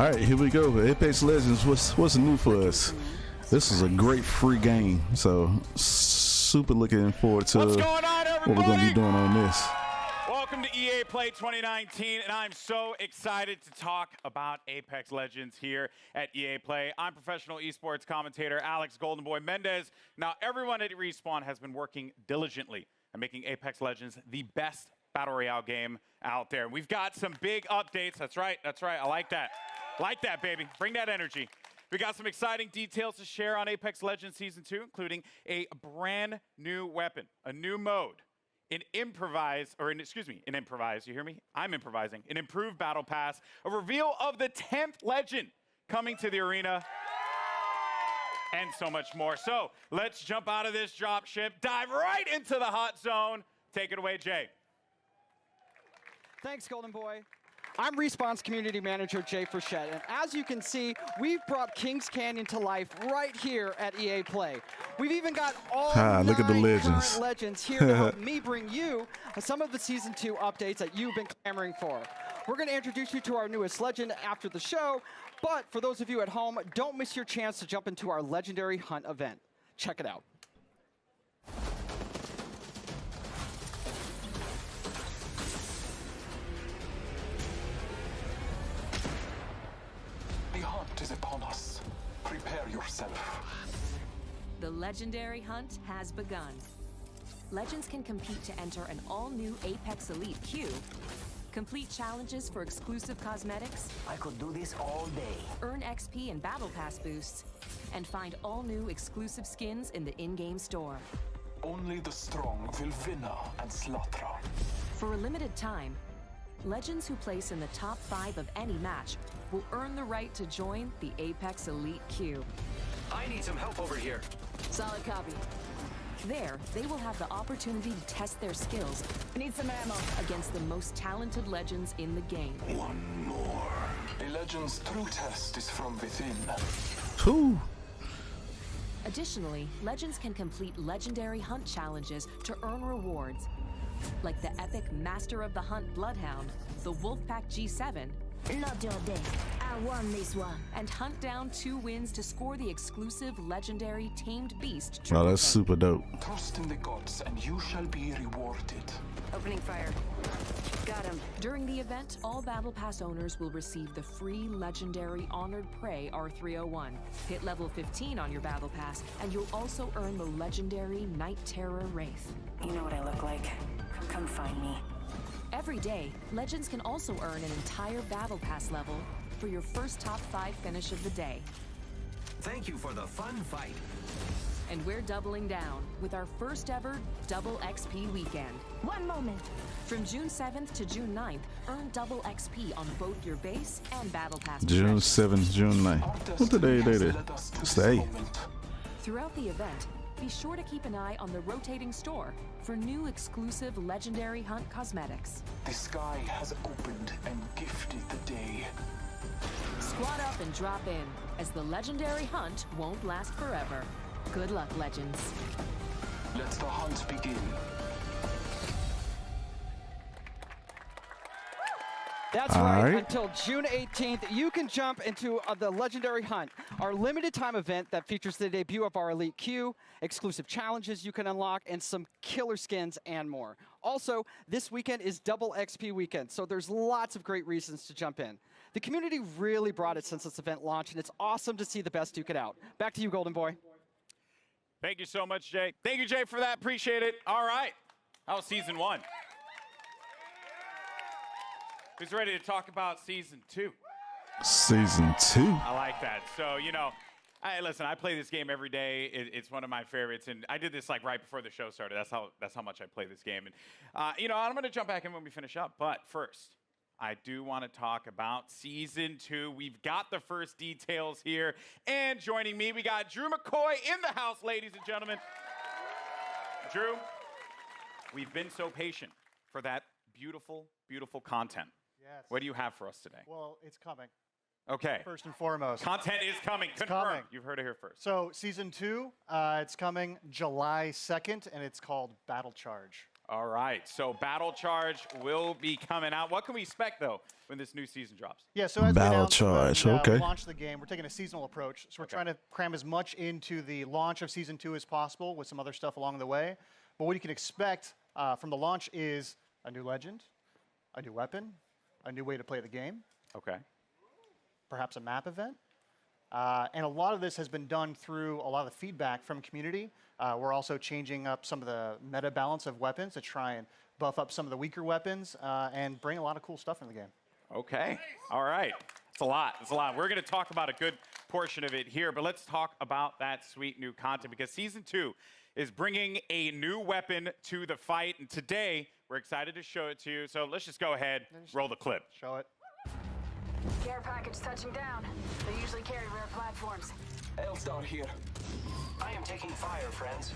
right, here we go. Apex Legends, what's new for us? This is a great free game, so super looking forward to What's going on, everybody? what we're going to be doing on this. Welcome to EA Play 2019, and I'm so excited to talk about Apex Legends here at EA Play. I'm professional esports commentator Alex Goldenboy Mendez. Now, everyone at Respawn has been working diligently at making Apex Legends the best Battle Royale game out there. We've got some big updates. That's right. I like that. Like that, baby. Bring that energy. We got some exciting details to share on Apex Legends Season 2, including a brand new weapon, a new mode, in improvise, you hear me? I'm improvising. An improved battle pass, a reveal of the 10th legend coming to the arena, and so much more. So let's jump out of this drop ship, dive right into the hot zone. Take it away, Jay. Thanks, Golden Boy. I'm Respawn's community manager, Jay Frechette, and as you can see, we've brought Kings Canyon to life right here at EA Play. We've even got all look at the legends. current legends here to help me bring you some of the Season 2 updates that you've been clamoring for. We're going to introduce you to our newest legend after the show, but for those of you at home, don't miss your chance to jump into our Legendary Hunt event. Check it out. The hunt is upon us. Prepare yourself. The Legendary Hunt has begun. Legends can compete to enter an all-new Apex Elite queue, complete challenges for exclusive cosmetics, I could do this all day. earn XP and Battle Pass boosts, and find all-new exclusive skins in the in-game store. Only the strong will win and slaughter. For a limited time, Legends who place in the top 5 of any match will earn the right to join the Apex Elite queue. I need some help over here. Solid copy. There, they will have the opportunity to test their skills. Need some ammo. Against the most talented legends in the game. One more. A legend's true test is from within. Whew. Additionally, legends can complete legendary hunt challenges to earn rewards, like the epic Master of the Hunt Bloodhound, the Wolfpack G7, Not your day. I won this one. and hunt down 2 wins to score the exclusive legendary Tamed Beast Oh, triple that's threat. super dope. Trust in the gods and you shall be rewarded. Opening fire. Got him. During the event, all Battle Pass owners will receive the free legendary Honored Prey R301. Hit level 15 on your Battle Pass, and you'll also earn the legendary Night Terror Wraith. You know what I look like. Come find me. Every day, Legends can also earn an entire Battle Pass level for your first top 5 finish of the day. Thank you for the fun fight. And we're doubling down with our first ever Double XP weekend. One moment. From June 7th to June 9th, earn double XP on both your base and Battle Pass. June progressions. 7th, June 9th. Our What the day destiny has it is? led us to It's this the 8th. moment. Throughout the event, be sure to keep an eye on the rotating store for new exclusive Legendary Hunt cosmetics. The sky has opened and gifted the day. Squad up and drop in, as the Legendary Hunt won't last forever. Good luck, Legends. Let the hunt begin. That's All right. right. Until June 18th, you can jump into the Legendary Hunt, our limited time event that features the debut of our Elite queue, exclusive challenges you can unlock, and some killer skins and more. Also, this weekend is Double XP weekend, so there's lots of great reasons to jump in. The community really brought it since this event launched, and it's awesome to see the best duke it out. Back to you, Golden Boy. Thank you so much, Jay. Thank you, Jay, for that. Appreciate it. All right. That was Season 1. Who's ready to talk about Season 2? Season 2. I like that. So, listen, I play this game every day. It's one of my favorites, and I did this like right before the show started. That's how much I play this game. And, I'm going to jump back in when we finish up. But first, I do want to talk about Season 2. We've got the first details here. And joining me, we got Drew McCoy in the house, ladies and gentlemen. Drew, we've been so patient for that beautiful, beautiful content. Yes. What do you have for us today? Well, it's coming, Okay. first and foremost. Content is coming. Confirmed. coming. You've heard it here first. So, Season 2, it's coming July 2nd, and it's called Battle Charge. All right, so Battle Charge will be coming out. What can we expect, though, when this new season drops? Yeah, so as Battle we announced Charge, when, okay. we launched the game, we're taking a seasonal approach. So we're trying to cram as much into the launch of Season 2 as possible with some other stuff along the way. But what you can expect from the launch is a new legend, a new weapon, a new way to play the game, Okay. perhaps a map event. And a lot of this has been done through a lot of the feedback from community. We're also changing up some of the meta balance of weapons to try and buff up some of the weaker weapons and bring a lot of cool stuff into the game. Okay. All right. It's a lot. It's a lot. We're going to talk about a good portion of it here, but let's talk about that sweet new content because Season 2 is bringing a new weapon to the fight, and today we're excited to show it to you. So let's just go ahead, roll the clip. Show it. Care package touching down. They usually carry rare platforms. L-Star here. I am taking fire, friends.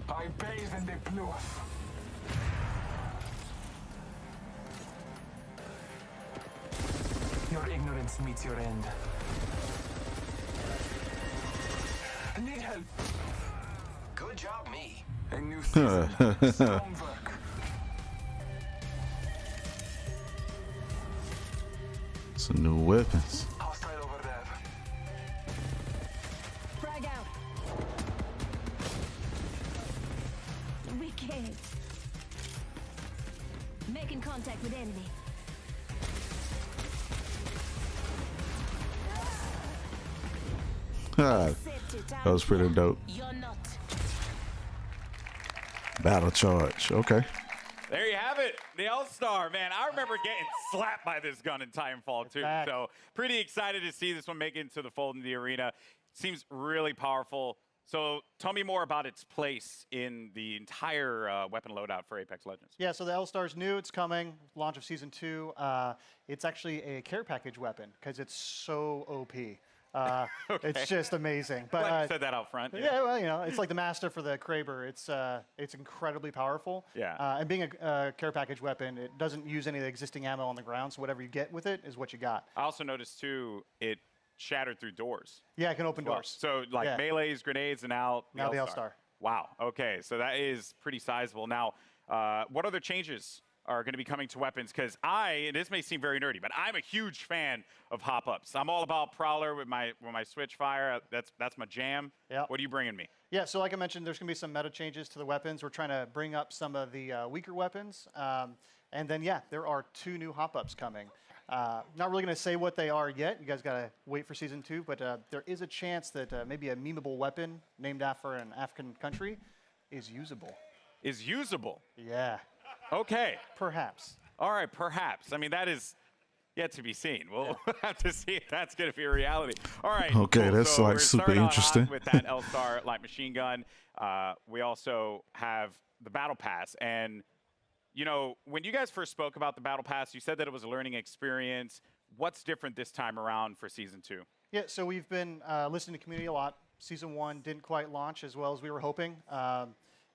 I bathe in the blue. Your ignorance meets your end. Need help. Good job, me. A new season. Strong work. Some new weapons. Hostile over there. Frag out. Wicked. Making contact with enemy. Ah, that was pretty dope. You're not. Battle Charge. Okay. There you have it, the L-Star, man. I remember getting slapped by this gun in Titanfall 2. back. So pretty excited to see this one make it into the fold in the arena. Seems really powerful. So tell me more about its place in the entire weapon loadout for Apex Legends. Yeah, so the L-Star's new. It's coming. Launch of Season 2. It's actually a care package weapon because it's so OP. It's just amazing. But Glad you said that out front. yeah, well, you know, it's like the master for the Kraber. It's incredibly powerful. Yeah. And being a care package weapon, it doesn't use any of the existing ammo on the ground, so whatever you get with it is what you got. I also noticed, too, it shattered through doors. Yeah, it can open doors. So, like, Yeah. melees, grenades, and now Now the L-Star. Wow. Okay, so that is pretty sizable. Now, what other changes are going to be coming to weapons? Because and this may seem very nerdy, but I'm a huge fan of hop-ups. I'm all about Prowler with my switch fire. That's my jam. Yeah. What are you bringing me? Yeah, so like I mentioned, there's going to be some meta changes to the weapons. We're trying to bring up some of the weaker weapons. And then, yeah, there are 2 new hop-ups coming. Not really going to say what they are yet. You guys got to wait for Season 2. But there is a chance that maybe a memeable weapon named after an African country is usable. Is usable. Yeah, Okay. perhaps. All right, perhaps. I mean, that is yet to be seen. We'll have to see if that's going to be a reality. All right. Okay, cool. that's, So like, we're super starting out interesting. hot with that L-Star light machine gun. We also have the Battle Pass. And, you know, when you guys first spoke about the Battle Pass, you said that it was a learning experience. What's different this time around for Season 2? Yeah, so we've been listening to community a lot. Season 1 didn't quite launch as well as we were hoping.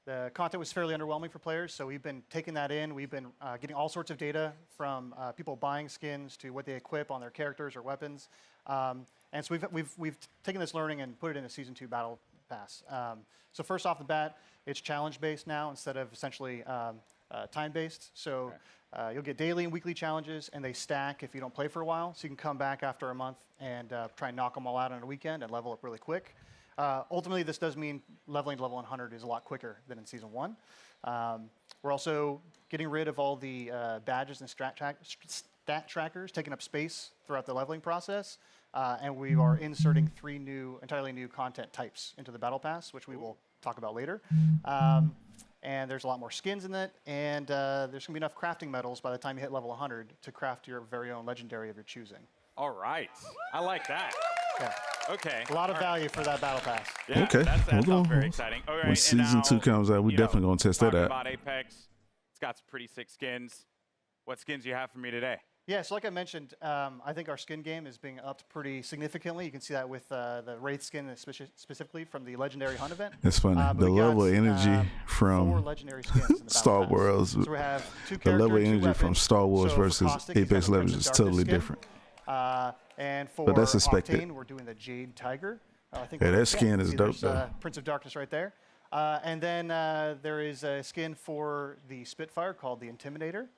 The content was fairly underwhelming for players, so we've been taking that in. We've been getting all sorts of data from people buying skins to what they equip on their characters or weapons. And so we've taken this learning and put it in a Season 2 Battle Pass. So first off the bat, it's challenge-based now instead of essentially time-based. So you'll get daily and weekly challenges, and they stack if you don't play for a while. So you can come back after a month and try and knock them all out on a weekend and level up really quick. Ultimately, this does mean leveling to level 100 is a lot quicker than in Season 1. We're also getting rid of all the badges and stat trackers, taking up space throughout the leveling process. And we are inserting 3 entirely new content types into the Battle Pass, which we will talk about later. And there's a lot more skins in it, and there's going to be enough crafting metals by the time you hit level 100 to craft your very own legendary of your choosing. All right. I like that. Yeah. Okay. A lot of value for that Battle Pass. Yeah, Okay. That We'll sounds go. very exciting. All right, When and Season now, 2 comes out, we you know, definitely going to test that talking out. about Apex, it's got some pretty sick skins. What skins do you have for me today? Yeah, so like I mentioned, I think our skin game is being upped pretty significantly. You can see that with the Wraith skin, specifically from the Legendary Hunt event. It's funny. But The we got, level of energy 4 from legendary skins in the Star Battle Pass. Wars, So we have 2 the level of characters, 2 energy from weapons. Star Wars So for versus Caustic, he's got Apex the Legends Prince is of totally Darkness skin. different. And for But that's expected. Octane, we're doing the Jade Tiger. I think Yeah, we're- that skin is see, dope, there's, though. Prince of Darkness right there. And then there is a skin for the Spitfire called the Intimidator.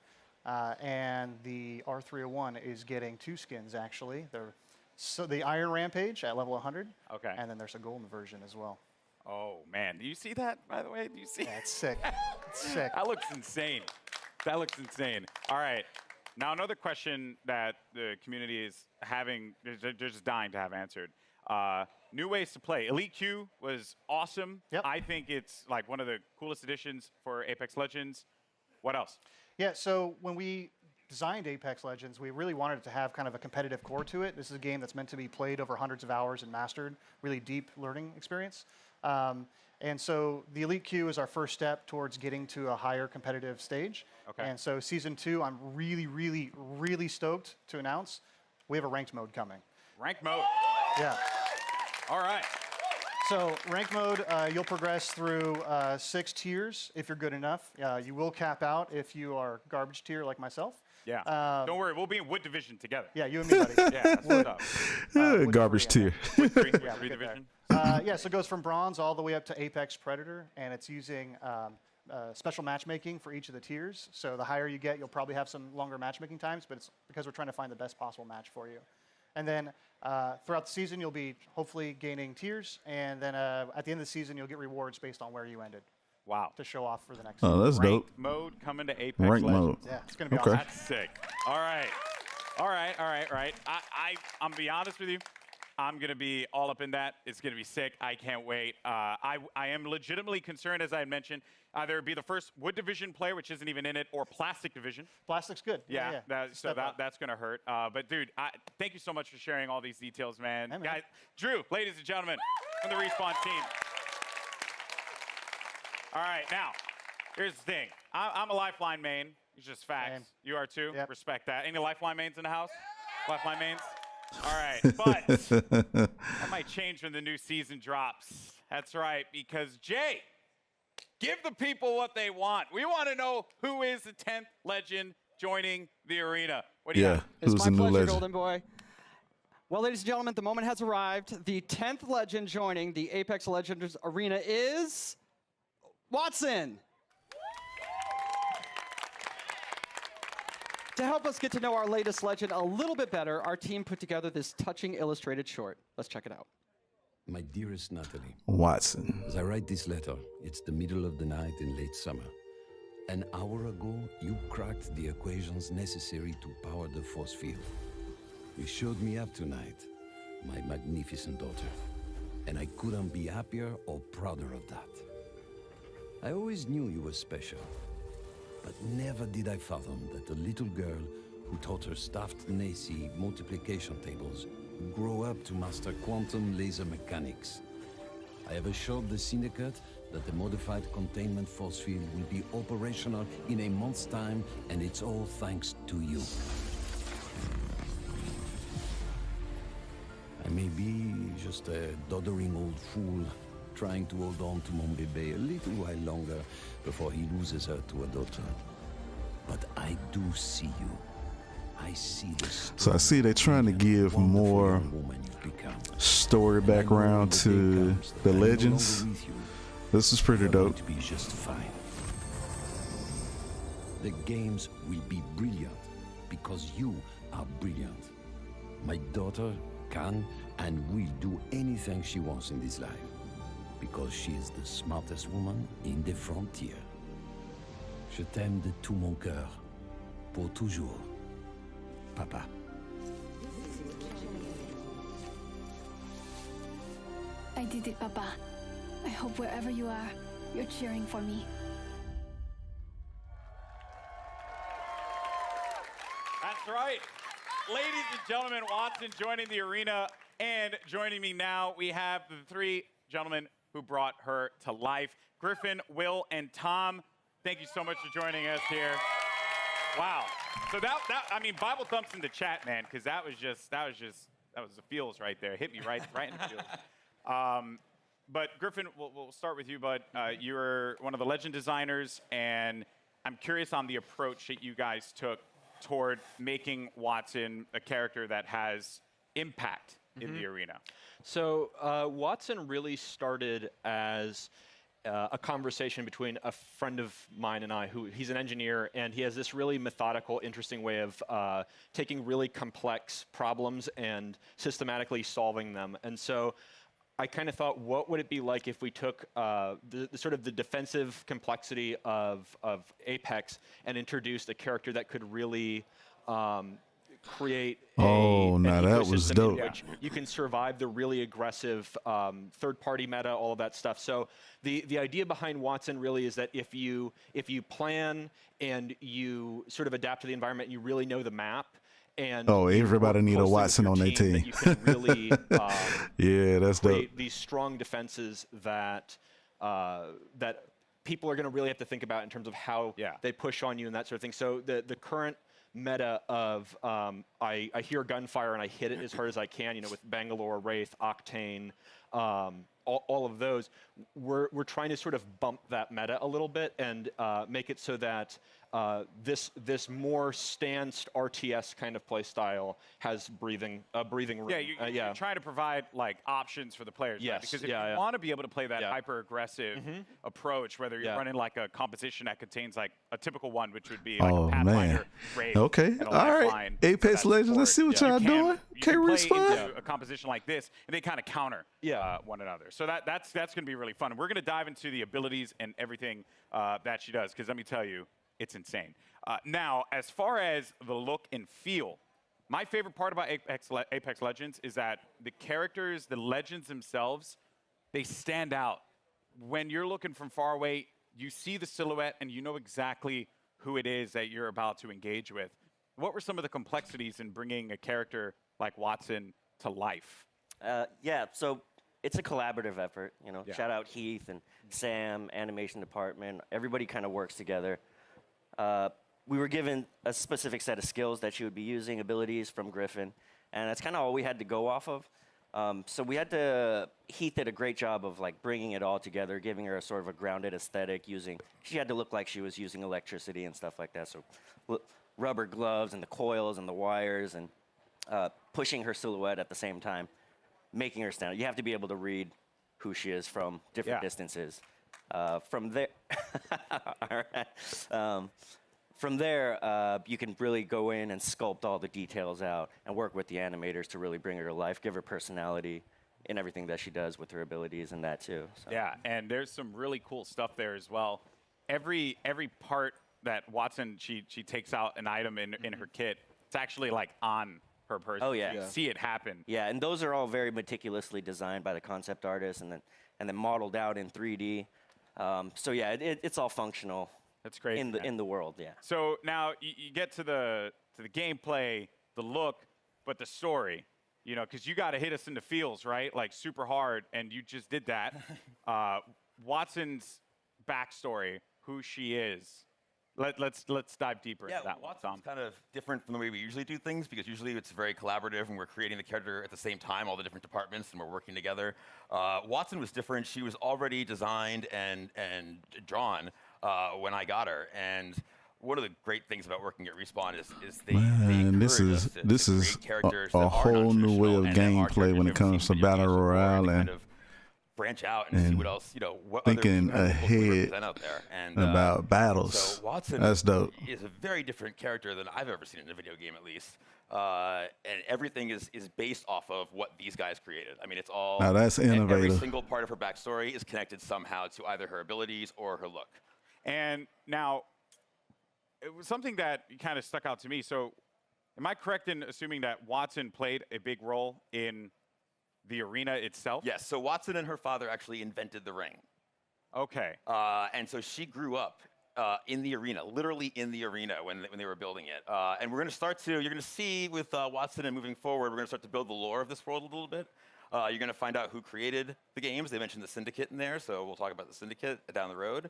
And the R301 is getting 2 skins, actually. So the Iron Rampage at level 100. Okay. And then there's a golden version as well. Oh, man. Do you see that, by the way? Do you see? Yeah, it's sick. It's sick. That looks insane. That looks insane. All right. Now, another question that the community is having, they're just dying to have answered. New ways to play. Elite Q was awesome. Yep. I think it's like one of the coolest additions for Apex Legends. What else? Yeah, so when we designed Apex Legends, we really wanted it to have kind of a competitive core to it. This is a game that's meant to be played over hundreds of hours and mastered, really deep learning experience. And so the Elite Queue is our first step towards getting to a higher competitive stage. Okay. And so Season 2, I'm really, really, really stoked to announce we have a ranked mode coming. Ranked mode. Yeah. All right. So ranked mode, you'll progress through 6 tiers if you're good enough. You will cap out if you are garbage tier like myself. Yeah. Don't worry, we'll be in Wood Division together. Yeah, you and me, buddy. Yeah, that's what's up. Garbage tier. Wood 3 Yeah, we'll get Division. Yeah, so it goes from bronze all the way up to Apex Predator, and it's using special matchmaking for each of the tiers. So the higher you get, you'll probably have some longer matchmaking times, but it's because we're trying to find the best possible match for you. And then throughout the season, you'll be hopefully gaining tiers, and then at the end of the season, you'll get rewards based on where you ended Wow. to show off for the next Oh, season. that's dope. Ranked mode coming to Apex Ranked Legends. mode. Yeah, it's going to be Okay. awesome. That's sick. All right. All right. I'm be honest with you. I'm going to be all up in that. It's going to be sick. I can't wait. I am legitimately concerned, as I had mentioned, either be the first Wood Division player, which isn't even in it, or Plastic Division. Plastic's good. Yeah, Step up. that's going to hurt. But, dude, thank you so much for sharing all these details, man. Hey, man. Guys, Drew, ladies and gentlemen, from the Respawn team. All right, now, here's the thing. I'm a Lifeline main. It's just facts. Same. You are too? Yep. Respect that. Any Lifeline mains in the house? Lifeline mains? All right, but that might change when the new season drops. That's right, because Jay, give the people what they want. We want to know who is the 10th legend joining the arena. What do you got? It's Who's my the new pleasure, legend? Golden Boy. Well, ladies and gentlemen, the moment has arrived. The 10th legend joining the Apex Legends arena is Watson. To help us get to know our latest legend a little bit better, our team put together this touching illustrated short. Let's check it out. My dearest Natalie, Watson. as I write this letter, it's the middle of the night in late summer. An hour ago, you cracked the equations necessary to power the force field. You showed me up tonight, my magnificent daughter, and I couldn't be happier or prouder of that. I always knew you were special, but never did I fathom that the little girl who taught her staffed Nacy multiplication tables would grow up to master quantum laser mechanics. I have assured the Syndicate that the modified containment force field will be operational in a month's time, and it's all thanks to you. I may be just a doddering old fool trying to hold on to mon bébé a little while longer before he loses her to a daughter. But I do see you. I see this. So I see they're trying to give more story background to the legends. This is pretty dope. To be just fine. The games will be brilliant because you are brilliant. My daughter can and will do anything she wants in this life because she is the smartest woman in the frontier. Je t'aime de tout mon cœur, pour toujours, Papa. I did it, Papa. I hope wherever you are, you're cheering for me. That's right. Ladies and gentlemen, Watson joining the arena, and joining me now, we have the 3 gentlemen who brought her to life. Griffin, Will, and Tom, thank you so much for joining us here. Wow. So I mean, Bible thumps in the chat, man, because that was the feels right there. Hit me right in the feels. But Griffin, we'll start with you, bud. You're one of the legend designers, and I'm curious on the approach that you guys took toward making Watson a character that has impact in the arena. So Watson really started as a conversation between a friend of mine and I, he's an engineer, and he has this really methodical, interesting way of taking really complex problems and systematically solving them. And so I kind of thought, what would it be like if we took the sort of the defensive complexity of Apex and introduced a character that could really create now that was ecosystem dope. in which you can survive the really aggressive third-party meta, all of that stuff. So the idea behind Wattson really is that if you plan and you sort of adapt to the environment and you really know the map, and everybody need a Wattson on their team. That you can really yeah, that's create dope. these strong defenses that that people are going to really have to think about in terms of how they push on you and that sort of thing. So the current meta of I hear gunfire and I hit it as hard as I can, you know, with Bangalore, Wraith, Octane, all of those, we're trying to sort of bump that meta a little bit and make it so that this more stanced RTS kind of play style has breathing room. Yeah, you're trying to provide like options for the players. Yes, right? Because if you want to be able to play that hyper aggressive approach, whether you're running like a composition that contains like a typical one, which would be like a Pathfinder, Wraith, okay, and a all right, lifeline, Apex Legends. Let's see what y'all doing. You Can can play respond. into a composition like this, and they kind of counter one another. So that's going to be really fun. And we're going to dive into the abilities and everything that she does, because let me tell you, it's insane. Now, as far as the look and feel, my favorite part about Apex Legends is that the characters, the legends themselves, they stand out. When you're looking from far away, you see the silhouette and you know exactly who it is that you're about to engage with. What were some of the complexities in bringing a character like Wattson to life? Yeah, so it's a collaborative effort. You know, shout out Heath and Sam, animation department. Everybody kind of works together. We were given a specific set of skills that she would be using, abilities from Griffin, and that's kind of all we had to go off of. So we had to, Heath did a great job of like bringing it all together, giving her a sort of a grounded aesthetic she had to look like she was using electricity and stuff like that. So rubber gloves and the coils and the wires and pushing her silhouette at the same time, making her stand out. You have to be able to read who she is from different distances. From there, all right. From there, you can really go in and sculpt all the details out and work with the animators to really bring her to life, give her personality in everything that she does with her abilities and that too. So. Yeah, and there's some really cool stuff there as well. Every part that Wattson, she takes out an item in her kit, it's actually like on her person. Oh yeah. You see it happen. Yeah, and those are all very meticulously designed by the concept artist and then modeled out in 3D. So yeah, it's all functional. That's great. In the world, yeah. So now you get to the gameplay, the look, but the story, you know, because you got to hit us in the feels, right? Like super hard, and you just did that. Wattson's backstory, who she is. Let's dive deeper into that one, Tom. Watson's kind of different from the way we usually do things, because usually it's very collaborative and we're creating the character at the same time, all the different departments, and we're working together. Wattson was different. She was already designed and drawn when I got her, and one of the great things about working at Respawn is they this is a whole new way of gameplay when it comes to battle royale and branch out and see what else, you know, what thinking ahead out there. And, about battles. So Wattson That's dope. is a very different character than I've ever seen in a video game, at least. And everything is based off of what these guys created. I mean, it's all. Now that's innovative. Every single part of her backstory is connected somehow to either her abilities or her look. And now, it was something that kind of stuck out to me. So, am I correct in assuming that Wattson played a big role in the arena itself? Yes. So Wattson and her father actually invented the ring. Okay. And so she grew up in the arena, literally in the arena when they were building it. And we're going to start to, you're going to see with Wattson and moving forward, we're going to start to build the lore of this world a little bit. You're going to find out who created the games. They mentioned the Syndicate in there, so we'll talk about the Syndicate down the road.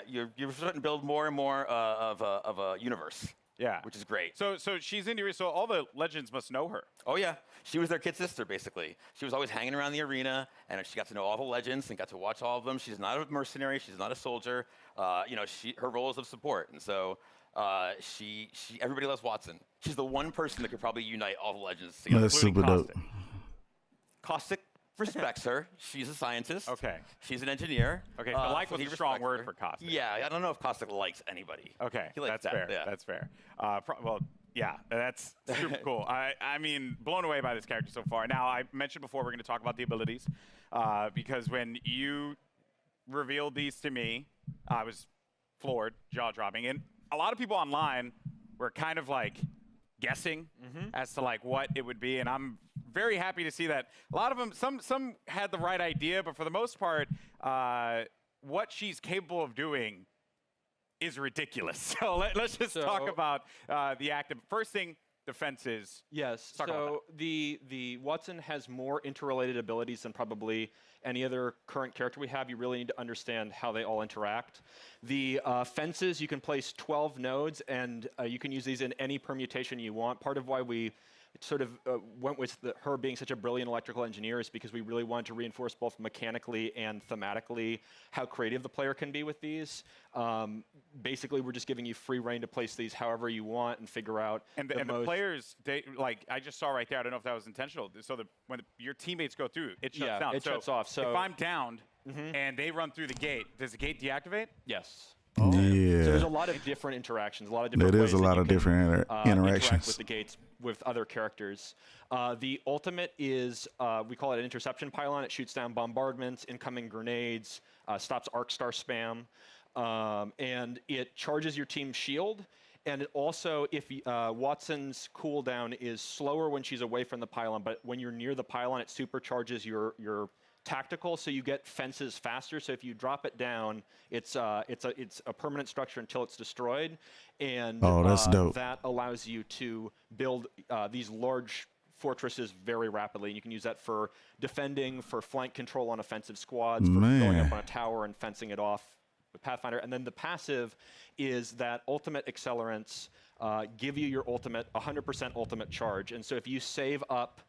You're starting to build more and more of a universe. Yeah. Which is great. So she's in the arena, so all the legends must know her. Oh, yeah. She was their kid sister, basically. She was always hanging around the arena, and she got to know all the legends and got to watch all of them. She's not a mercenary. She's not a soldier. You know, her role is of support. And so everybody loves Wattson. She's the one person that could probably unite all the legends together. That's super dope. Caustic Respect her. She's a scientist. Okay. She's an engineer. Okay, so like was he a strong respects word her. for Caustic. Yeah, I don't know if Caustic likes anybody. Okay, He likes that's that, fair. yeah. That's fair. Well, yeah, that's super cool. I mean, blown away by this character so far. Now, I mentioned before we're going to talk about the abilities because when you revealed these to me, I was floored, jaw-dropping. And a lot of people online were kind of like guessing as to like what it would be, and I'm very happy to see that a lot of them, some had the right idea, but for the most part, what she's capable of doing is ridiculous. So let's just talk about the active. First thing, defenses. Yes. Talk about So the Watson has more interrelated abilities than probably any other current character we have. You really need to understand how they all interact. The fences, you can place 12 nodes, and you can use these in any permutation you want. Part of why we sort of went with her being such a brilliant electrical engineer is because we really wanted to reinforce both mechanically and thematically how creative the player can be with these. Basically, we're just giving you free reign to place these however you want and figure out. And the players, they, like I just saw right there, I don't know if that was intentional. So when your teammates go through, it shuts down. It shuts off. So if I'm downed and they run through the gate, does the gate deactivate? Yes. Yeah. So there's a lot of different interactions, a lot of different There ways is a that lot you of can, different interact interactions with the gates with other characters. The ultimate is, we call it an interception pylon. It shoots down bombardments, incoming grenades, stops arc star spam, and it charges your team's shield. And it also, if Watson's cooldown is slower when she's away from the pylon, but when you're near the pylon, it supercharges your tactical, so you get fences faster. So if you drop it down, it's a permanent structure until it's destroyed, and that's dope. that allows you to build these large fortresses very rapidly. And you can use that for defending, for flank control on offensive squads, for going up on a tower and fencing it off with Pathfinder. And then the passive is that ultimate accelerants give you your ultimate 100% ultimate charge. And so if you save up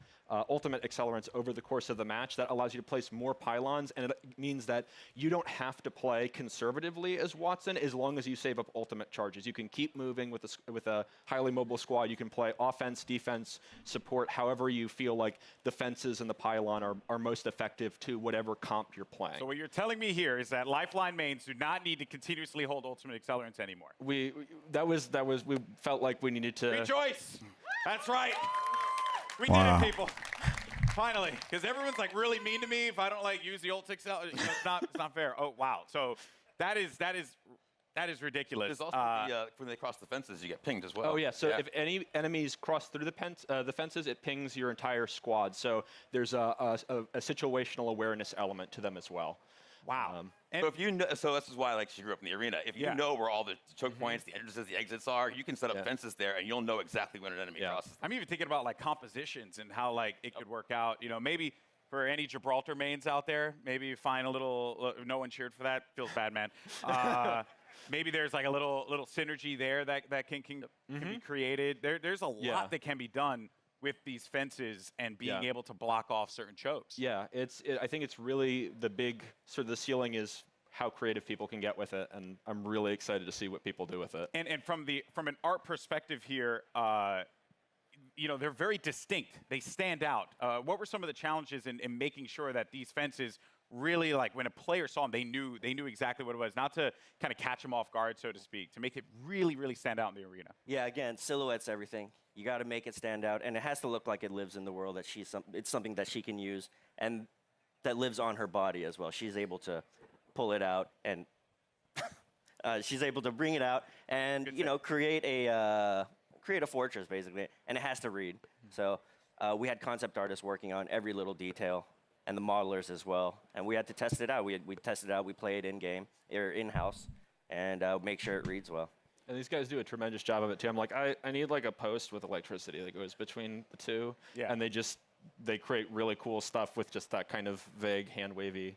ultimate accelerants over the course of the match, that allows you to place more pylons, and it means that you don't have to play conservatively as Watson as long as you save up ultimate charges. You can keep moving with a highly mobile squad. You can play offense, defense, support, however you feel like the fences and the pylon are most effective to whatever comp you're playing. So what you're telling me here is that Lifeline mains do not need to continuously hold ultimate accelerants anymore. We felt like we needed to rejoice. That's right. We Wow. did it, people. Finally, because everyone's like really mean to me if I don't like use the ult accelerant. You know, it's not fair. Oh wow. So that is ridiculous. There's also when they cross the fences, you get pinged as well. Oh yeah. So if any enemies cross through the fences, it pings your entire squad. So there's a situational awareness element to them as well. Wow. So if you know, so this is why like she grew up in the arena. If you know where all the choke points, the entrances, the exits are, you can set up fences there, and you'll know exactly when an enemy crosses. I'm even thinking about like compositions and how like it could work out. You know, maybe for any Gibraltar mains out there, maybe you find a little. No one cheered for that. Feels bad, man. Maybe there's like a little synergy there that can be created. There's a lot that can be done with these fences and being able to block off certain chokes. Yeah, I think it's really the big sort of the ceiling is how creative people can get with it, and I'm really excited to see what people do with it. And from an art perspective here, you know, they're very distinct. They stand out. What were some of the challenges in making sure that these fences really, like when a player saw them, they knew exactly what it was, not to kind of catch them off guard, so to speak, to make it really, really stand out in the arena? Yeah, again, silhouette's everything. You got to make it stand out, and it has to look like it lives in the world, that it's something that she can use, and that lives on her body as well. She's able to pull it out, and she's able to bring it out, and create a fortress basically, and it has to read. So we had concept artists working on every little detail, and the modelers as well, and we had to test it out. We tested it out. We play it in game or in house, and make sure it reads well. And these guys do a tremendous job of it too. I'm like, I need like a post with electricity that goes between the two. Yeah. And they create really cool stuff with just that kind of vague, hand wavy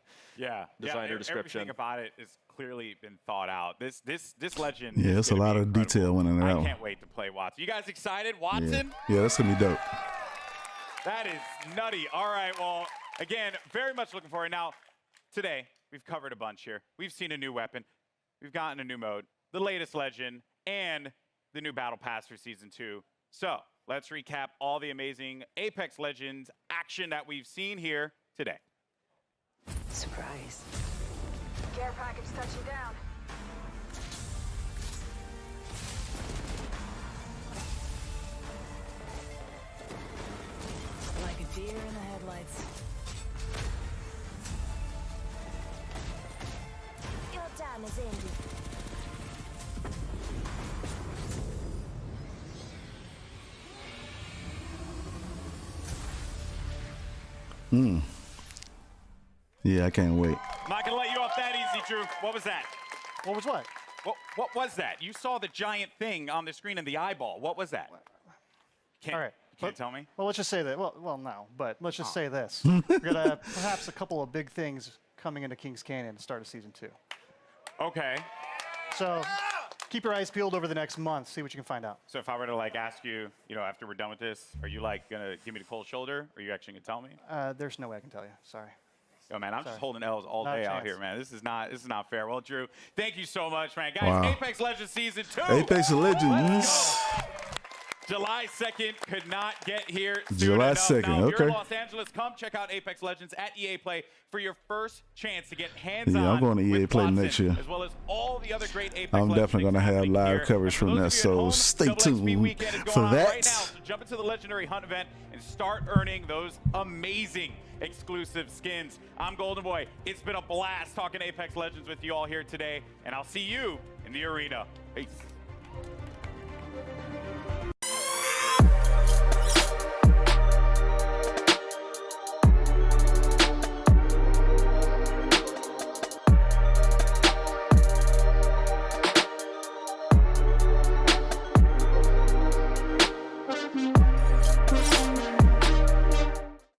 designer description. Everything about it has clearly been thought out. This legend. Yeah, it's a lot of detail went into that I one. can't wait to play Watson. You guys excited? Watson? Yeah, that's gonna be dope. That is nutty. All right, well, again, very much looking forward. Now, today, we've covered a bunch here. We've seen a new weapon. We've gotten a new mode, the latest legend, and the new Battle Pass for Season 2. So, let's recap all the amazing Apex Legends action that we've seen here today. Surprise. Care package touching down. Like a deer in the headlights. Your time is ended. Yeah, I can't wait. I'm not gonna let you off that easy, Drew. What was that? What was what? What was that? You saw the giant thing on the screen in the eyeball. What was that? All right. Can't tell me? Well, let's just say that. Well, no, but let's just say this. We're gonna perhaps a couple of big things coming into Kings Canyon to start of season 2. Okay. So keep your eyes peeled over the next month. See what you can find out. So if I were to like ask you, after we're done with this, are you like gonna give me the cold shoulder? Or are you actually gonna tell me? There's no way I can tell you. Sorry. Yo, man, I'm just holding L's all Not a day out chance. here, man. This is not fair. Well, Drew, thank you so much, man. Guys, Wow. Apex Legends Season 2. Apex Legends. July 2nd could not get here soon July enough. 2nd, Now, if you're in okay. Los Angeles, come check out Apex Legends at EA Play for your first chance to get hands-on. Yeah, I'm going to EA with Play Watson, next year. as well as all the other great Apex I'm Legends definitely going to things have happening live here. coverage And from for that, those of you at so home, stay Double XP tuned weekend is for going on that. right now, so jump into the Legendary Hunt event and start earning those amazing exclusive skins. I'm Golden Boy. It's been a blast talking Apex Legends with you all here today, and I'll see you in the arena. Peace.